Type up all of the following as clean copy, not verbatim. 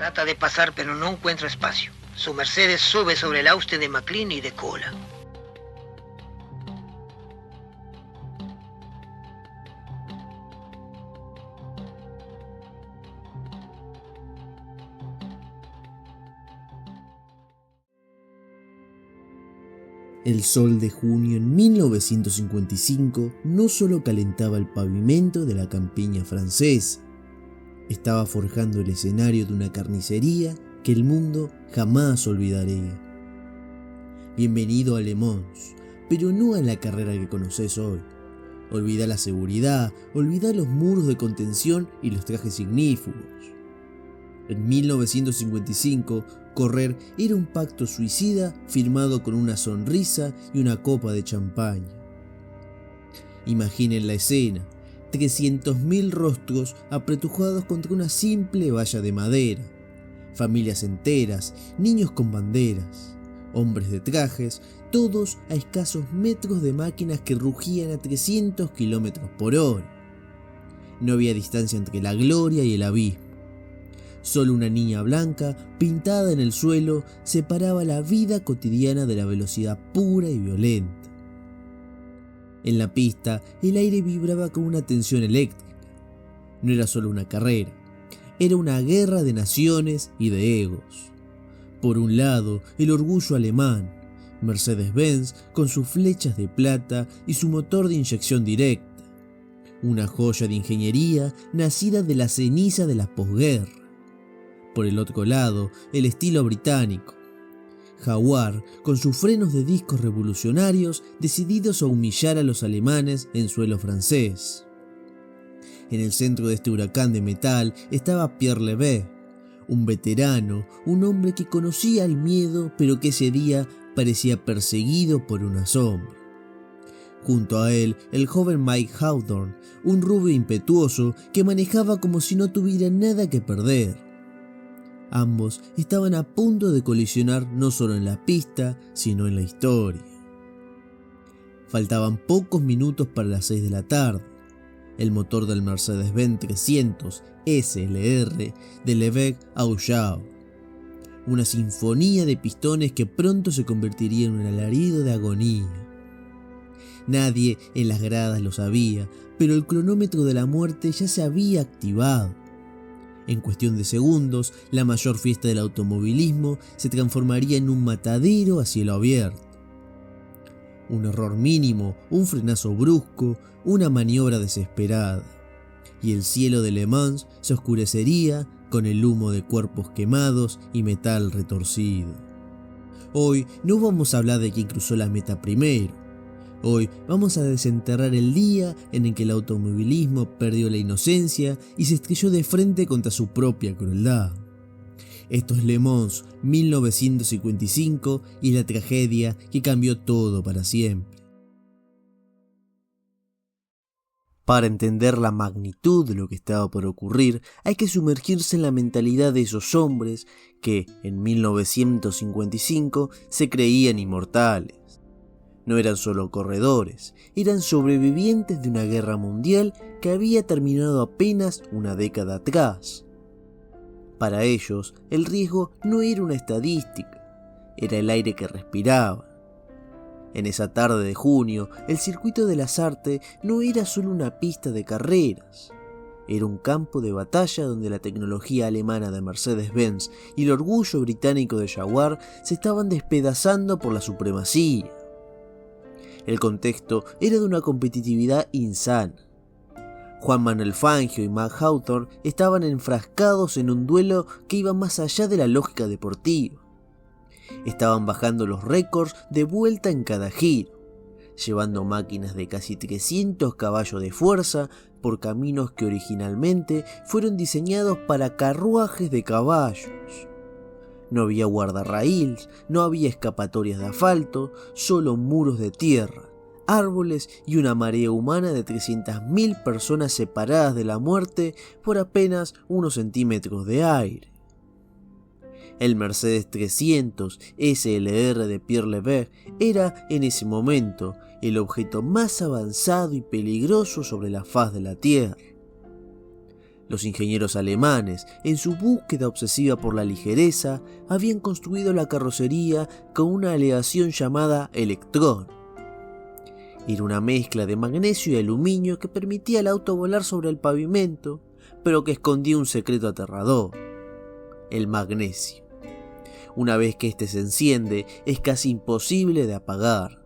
Trata de pasar, pero no encuentra espacio. Su Mercedes sube sobre el hauste de McLean y decola. El sol de junio en 1955 no solo calentaba el pavimento de la campiña francesa, estaba forjando el escenario de una carnicería que el mundo jamás olvidaría. Bienvenido a Le Mans, pero no a la carrera que conoces hoy. Olvida la seguridad, olvida los muros de contención y los trajes ignífugos. En 1955, correr era un pacto suicida firmado con una sonrisa y una copa de champaña. Imaginen la escena: 300.000 rostros apretujados contra una simple valla de madera, familias enteras, niños con banderas, hombres de trajes, todos a escasos metros de máquinas que rugían a 300 km/h. No había distancia entre la gloria y el abismo. Solo una niña blanca, pintada en el suelo, separaba la vida cotidiana de la velocidad pura y violenta. En la pista, el aire vibraba con una tensión eléctrica. No era solo una carrera, era una guerra de naciones y de egos. Por un lado, el orgullo alemán, Mercedes-Benz con sus flechas de plata y su motor de inyección directa, una joya de ingeniería nacida de la ceniza de la posguerra. Por el otro lado, el estilo británico, Jaguar con sus frenos de discos revolucionarios decididos a humillar a los alemanes en suelo francés. En el centro de este huracán de metal estaba Pierre Levegh, un veterano, un hombre que conocía el miedo pero que ese día parecía perseguido por una sombra. Junto a él, el joven Mike Hawthorne, un rubio impetuoso que manejaba como si no tuviera nada que perder. Ambos estaban a punto de colisionar no solo en la pista, sino en la historia. Faltaban pocos minutos para las 6 de la tarde. El motor del Mercedes-Benz 300 SLR de Levegh aullaba. Una sinfonía de pistones que pronto se convertiría en un alarido de agonía. Nadie en las gradas lo sabía, pero el cronómetro de la muerte ya se había activado. En cuestión de segundos, la mayor fiesta del automovilismo se transformaría en un matadero a cielo abierto. Un error mínimo, un frenazo brusco, una maniobra desesperada, y el cielo de Le Mans se oscurecería con el humo de cuerpos quemados y metal retorcido. Hoy no vamos a hablar de quién cruzó la meta primero. Hoy vamos a desenterrar el día en el que el automovilismo perdió la inocencia y se estrelló de frente contra su propia crueldad. Esto es Le Mans 1955 y la tragedia que cambió todo para siempre. Para entender la magnitud de lo que estaba por ocurrir, hay que sumergirse en la mentalidad de esos hombres que, en 1955, se creían inmortales. No eran solo corredores, eran sobrevivientes de una guerra mundial que había terminado apenas una década atrás. Para ellos, el riesgo no era una estadística, era el aire que respiraban. En esa tarde de junio, el circuito de las Artes no era solo una pista de carreras, era un campo de batalla donde la tecnología alemana de Mercedes-Benz y el orgullo británico de Jaguar se estaban despedazando por la supremacía. El contexto era de una competitividad insana. Juan Manuel Fangio y Mike Hawthorne estaban enfrascados en un duelo que iba más allá de la lógica deportiva. Estaban bajando los récords de vuelta en cada giro, llevando máquinas de casi 300 caballos de fuerza por caminos que originalmente fueron diseñados para carruajes de caballos. No había guardarraíls, no había escapatorias de asfalto, solo muros de tierra, árboles y una marea humana de 300.000 personas separadas de la muerte por apenas unos centímetros de aire. El Mercedes 300 SLR de Pierre Levegh era, en ese momento, el objeto más avanzado y peligroso sobre la faz de la Tierra. Los ingenieros alemanes, en su búsqueda obsesiva por la ligereza, habían construido la carrocería con una aleación llamada electrón. Era una mezcla de magnesio y aluminio que permitía al auto volar sobre el pavimento, pero que escondía un secreto aterrador: el magnesio. Una vez que este se enciende, es casi imposible de apagar.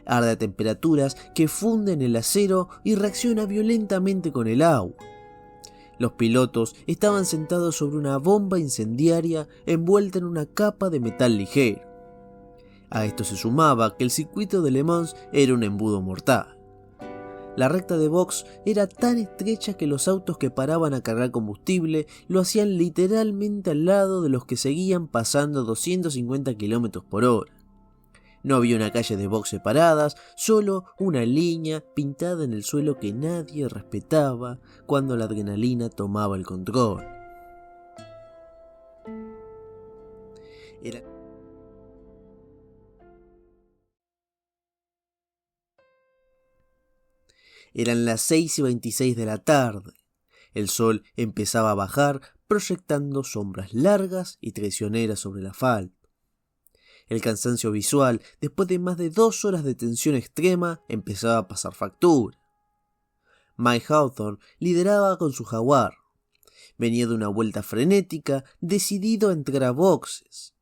Arde a temperaturas que funden el acero y reacciona violentamente con el agua. Los pilotos estaban sentados sobre una bomba incendiaria envuelta en una capa de metal ligero. A esto se sumaba que el circuito de Le Mans era un embudo mortal. La recta de box era tan estrecha que los autos que paraban a cargar combustible lo hacían literalmente al lado de los que seguían pasando a 250 km por hora. No había una calle de box separadas, solo una línea pintada en el suelo que nadie respetaba cuando la adrenalina tomaba el control. Eran las 6:26 de la tarde. El sol empezaba a bajar, proyectando sombras largas y traicioneras sobre el asfalto. El cansancio visual, después de más de 2 horas de tensión extrema, empezaba a pasar factura. Mike Hawthorne lideraba con su Jaguar. Venía de una vuelta frenética, decidido a entrar a boxes.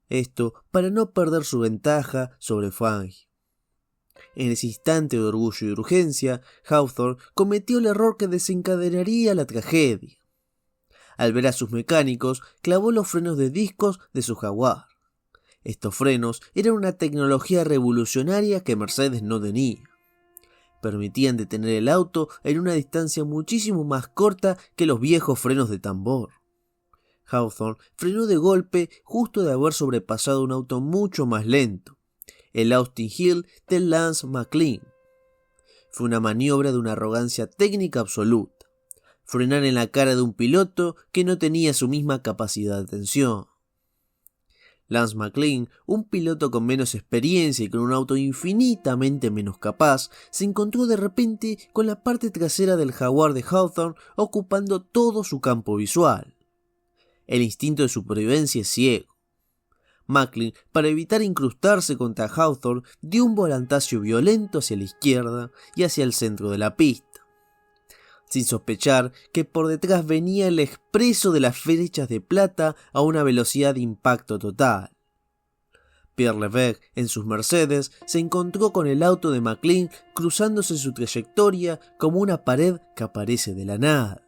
Esto para no perder su ventaja sobre Fangio. En ese instante de orgullo y urgencia, Hawthorne cometió el error que desencadenaría la tragedia. Al ver a sus mecánicos, clavó los frenos de discos de su Jaguar. Estos frenos eran una tecnología revolucionaria que Mercedes no tenía. Permitían detener el auto en una distancia muchísimo más corta que los viejos frenos de tambor. Hawthorne frenó de golpe justo de haber sobrepasado un auto mucho más lento, el Austin Hill de Lance McLean. Fue una maniobra de una arrogancia técnica absoluta. Frenar en la cara de un piloto que no tenía su misma capacidad de atención. Lance McLean, un piloto con menos experiencia y con un auto infinitamente menos capaz, se encontró de repente con la parte trasera del Jaguar de Hawthorne ocupando todo su campo visual. El instinto de supervivencia es ciego. McLean, para evitar incrustarse contra Hawthorne, dio un volantazo violento hacia la izquierda y hacia el centro de la pista, sin sospechar que por detrás venía el expreso de las flechas de plata a una velocidad de impacto total. Pierre Levegh, en sus Mercedes, se encontró con el auto de McLean cruzándose su trayectoria como una pared que aparece de la nada.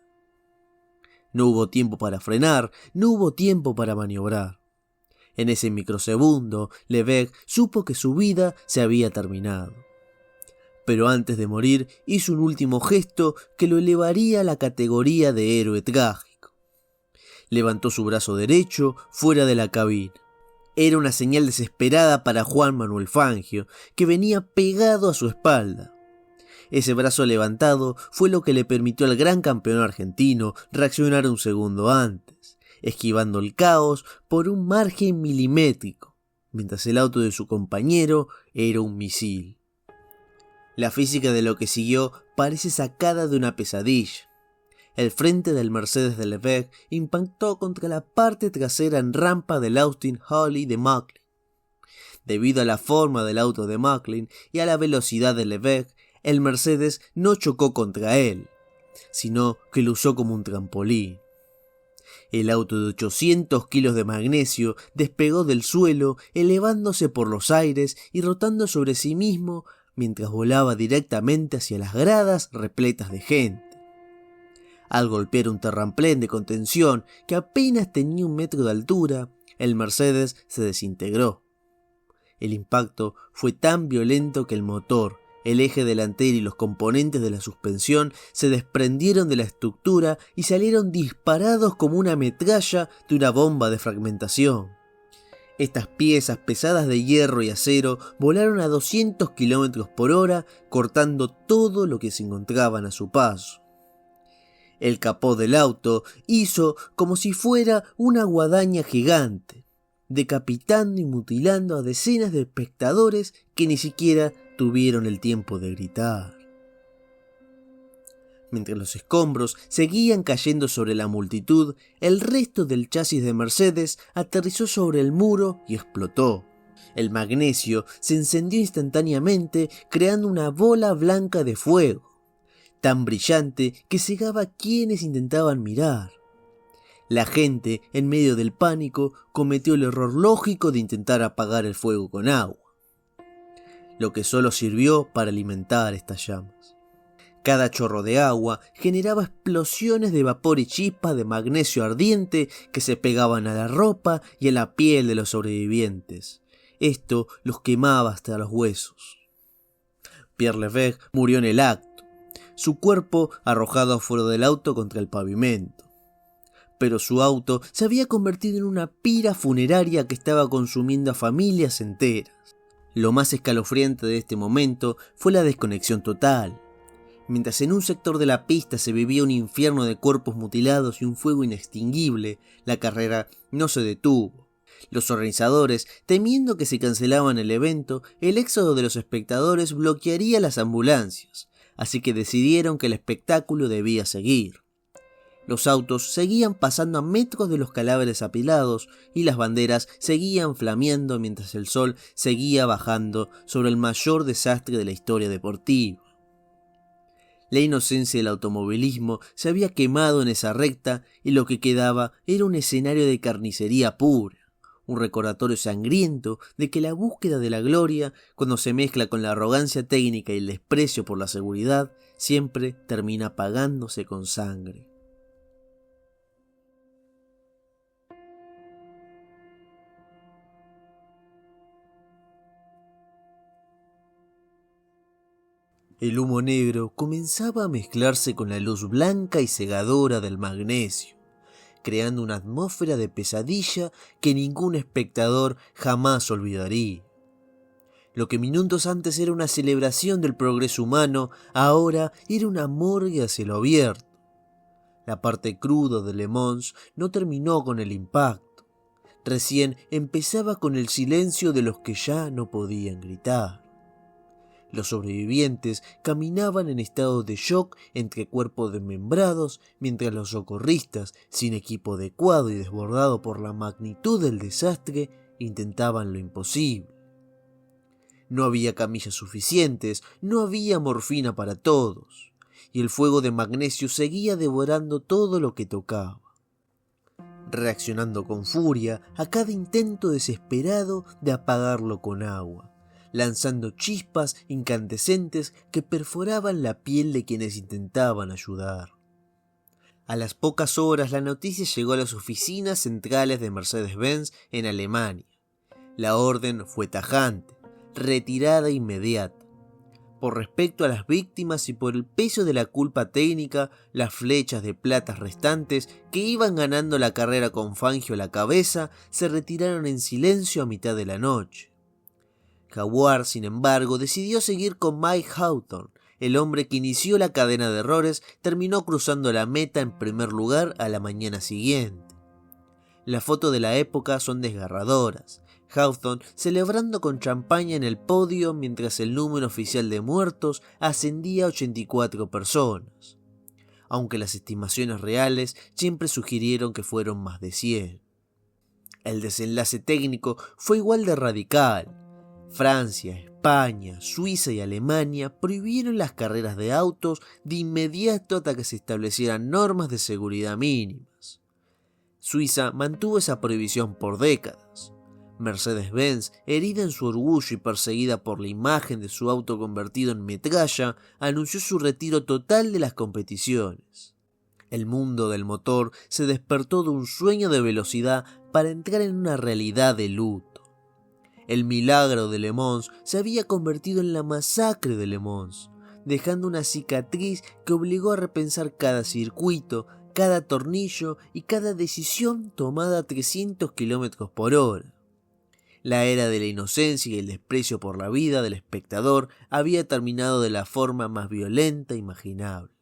No hubo tiempo para frenar, no hubo tiempo para maniobrar. En ese microsegundo, Levegh supo que su vida se había terminado. Pero antes de morir hizo un último gesto que lo elevaría a la categoría de héroe trágico. Levantó su brazo derecho fuera de la cabina. Era una señal desesperada para Juan Manuel Fangio, que venía pegado a su espalda. Ese brazo levantado fue lo que le permitió al gran campeón argentino reaccionar un segundo antes, esquivando el caos por un margen milimétrico, mientras el auto de su compañero era un misil. La física de lo que siguió parece sacada de una pesadilla. El frente del Mercedes de Levegh impactó contra la parte trasera en rampa del Austin Harley de McLean. Debido a la forma del auto de McLean y a la velocidad de Levegh, el Mercedes no chocó contra él, sino que lo usó como un trampolín. El auto de 800 kilos de magnesio despegó del suelo, elevándose por los aires y rotando sobre sí mismo mientras volaba directamente hacia las gradas repletas de gente. Al golpear un terraplén de contención que apenas tenía 1 metro de altura, el Mercedes se desintegró. El impacto fue tan violento que el motor, el eje delantero y los componentes de la suspensión se desprendieron de la estructura y salieron disparados como una metralla de una bomba de fragmentación. Estas piezas pesadas de hierro y acero volaron a 200 km por hora, cortando todo lo que se encontraban a su paso. El capó del auto hizo como si fuera una guadaña gigante, decapitando y mutilando a decenas de espectadores que ni siquiera tuvieron el tiempo de gritar. Mientras los escombros seguían cayendo sobre la multitud, el resto del chasis de Mercedes aterrizó sobre el muro y explotó. El magnesio se encendió instantáneamente, creando una bola blanca de fuego, tan brillante que cegaba a quienes intentaban mirar. La gente, en medio del pánico, cometió el error lógico de intentar apagar el fuego con agua, lo que solo sirvió para alimentar estas llamas. Cada chorro de agua generaba explosiones de vapor y chispas de magnesio ardiente que se pegaban a la ropa y a la piel de los sobrevivientes. Esto los quemaba hasta los huesos. Pierre Levesque murió en el acto, su cuerpo arrojado afuera del auto contra el pavimento. Pero su auto se había convertido en una pira funeraria que estaba consumiendo a familias enteras. Lo más escalofriante de este momento fue la desconexión total. Mientras en un sector de la pista se vivía un infierno de cuerpos mutilados y un fuego inextinguible, la carrera no se detuvo. Los organizadores, temiendo que si cancelaban el evento, el éxodo de los espectadores bloquearía las ambulancias, así que decidieron que el espectáculo debía seguir. Los autos seguían pasando a metros de los cadáveres apilados y las banderas seguían flameando mientras el sol seguía bajando sobre el mayor desastre de la historia deportiva. La inocencia del automovilismo se había quemado en esa recta y lo que quedaba era un escenario de carnicería pura, un recordatorio sangriento de que la búsqueda de la gloria, cuando se mezcla con la arrogancia técnica y el desprecio por la seguridad, siempre termina pagándose con sangre. El humo negro comenzaba a mezclarse con la luz blanca y cegadora del magnesio, creando una atmósfera de pesadilla que ningún espectador jamás olvidaría. Lo que minutos antes era una celebración del progreso humano, ahora era una morgue a cielo abierto. La parte cruda de Le Mans no terminó con el impacto. Recién empezaba con el silencio de los que ya no podían gritar. Los sobrevivientes caminaban en estado de shock entre cuerpos desmembrados, mientras los socorristas, sin equipo adecuado y desbordados por la magnitud del desastre, intentaban lo imposible. No había camillas suficientes, no había morfina para todos, y el fuego de magnesio seguía devorando todo lo que tocaba, reaccionando con furia a cada intento desesperado de apagarlo con agua, lanzando chispas incandescentes que perforaban la piel de quienes intentaban ayudar. A las pocas horas la noticia llegó a las oficinas centrales de Mercedes-Benz en Alemania. La orden fue tajante, retirada inmediata. Por respecto a las víctimas y por el peso de la culpa técnica, las flechas de plata restantes, que iban ganando la carrera con Fangio a la cabeza, se retiraron en silencio a mitad de la noche. Jaguar, sin embargo, decidió seguir con Mike Hawthorne. El hombre que inició la cadena de errores terminó cruzando la meta en primer lugar a la mañana siguiente. Las fotos de la época son desgarradoras. Hawthorne celebrando con champaña en el podio mientras el número oficial de muertos ascendía a 84 personas, aunque las estimaciones reales siempre sugirieron que fueron más de 100. El desenlace técnico fue igual de radical. Francia, España, Suiza y Alemania prohibieron las carreras de autos de inmediato hasta que se establecieran normas de seguridad mínimas. Suiza mantuvo esa prohibición por décadas. Mercedes-Benz, herida en su orgullo y perseguida por la imagen de su auto convertido en metralla, anunció su retiro total de las competiciones. El mundo del motor se despertó de un sueño de velocidad para entrar en una realidad de luto. El milagro de Le Mans se había convertido en la masacre de Le Mans, dejando una cicatriz que obligó a repensar cada circuito, cada tornillo y cada decisión tomada a 300 km por hora. La era de la inocencia y el desprecio por la vida del espectador había terminado de la forma más violenta imaginable.